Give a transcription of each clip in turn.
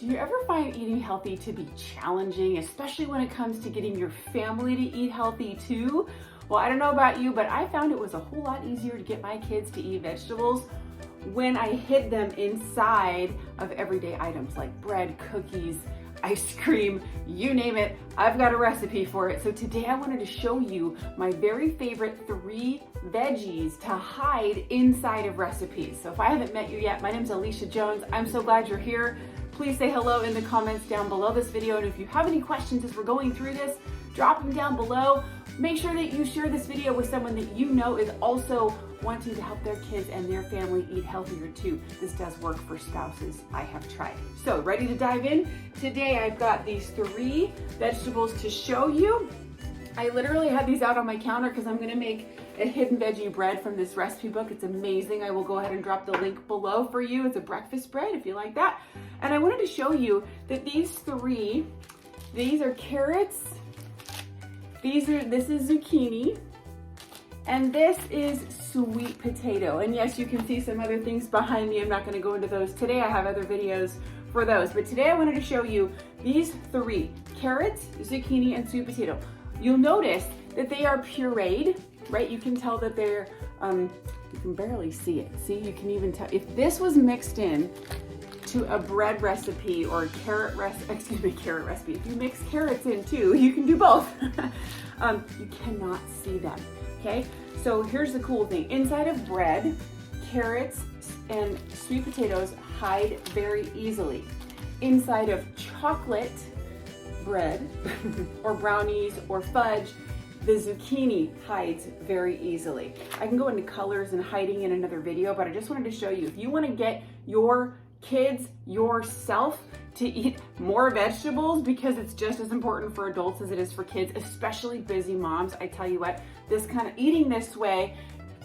Do you ever find eating healthy to be challenging, especially when it comes to getting your family to eat healthy too? Well, I don't know about you, but I found it was a whole lot easier to get my kids to eat vegetables when I hid them inside of everyday items like bread, cookies, ice cream, you name it, I've got a recipe for it. So today I wanted to show you my very favorite 3 veggies to hide inside of recipes. So if I haven't met you yet, my name's Alicia Jones. I'm so glad you're here. Please say hello in the comments down below this video. And if you have any questions as we're going through this, drop them down below. Make sure that you share this video with someone that you know is also wanting to help their kids and their family eat healthier too. This does work for spouses. I have tried. So ready to dive in? Today I've got these 3 vegetables to show you. I literally had these out on my counter because I'm gonna make a hidden veggie bread from this recipe book. It's amazing. I will go ahead and drop the link below for you. It's a breakfast bread if you like that. And I wanted to show you that these are carrots, this is zucchini, and this is sweet potato. And yes, you can see some other things behind me. I'm not gonna go into those today. I have other videos for those. But today I wanted to show you these 3, carrots, zucchini, and sweet potato. You'll notice that they are pureed, right? You can tell that they're, you can barely see it. See, you can even tell. If this was mixed in to a bread recipe or a carrot recipe, if you mix carrots in too, you can do both. You cannot see them, okay? So here's the cool thing. Inside of bread, carrots and sweet potatoes hide very easily. Inside of chocolate bread or brownies or fudge, the zucchini hides very easily. I can go into colors and hiding in another video, but I just wanted to show you, if you want to get your kids, yourself, to eat more vegetables, because it's just as important for adults as it is for kids, especially busy moms. I tell you what, this kind of eating this way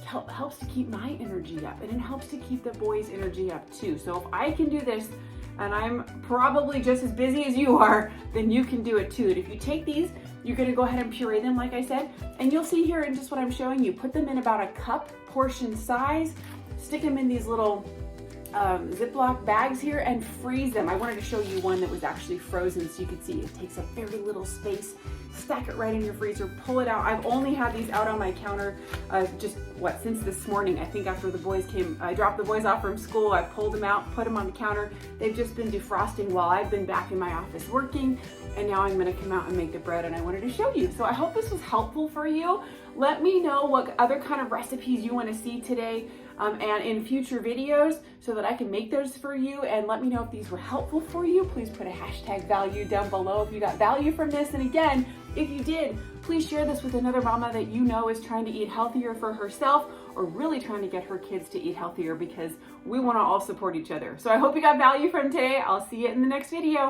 helps to keep my energy up, and it helps to keep the boys' energy up too. So if I can do this, and I'm probably just as busy as you are, then you can do it too. And if you take these, you're gonna go ahead and puree them like I said, and you'll see here in just what I'm showing you, put them in about a cup portion size, stick them in these little Ziploc bags here and freeze them. I wanted to show you one that was actually frozen so you could see it takes up very little space. Stack it right in your freezer, pull it out. I've only had these out on my counter since this morning. I think after the boys came, I dropped the boys off from school, I pulled them out, put them on the counter. They've just been defrosting while I've been back in my office working, and now I'm gonna come out and make the bread, and I wanted to show you. So I hope this was helpful for you. Let me know what other kind of recipes you wanna see today and in future videos so that I can make those for you, and let me know if these were helpful for you. Please put a hashtag value down below if you got value from this. And again, if you did, please share this with another mama that you know is trying to eat healthier for herself or really trying to get her kids to eat healthier, because we want to all support each other. So I hope you got value from today. I'll see you in the next video.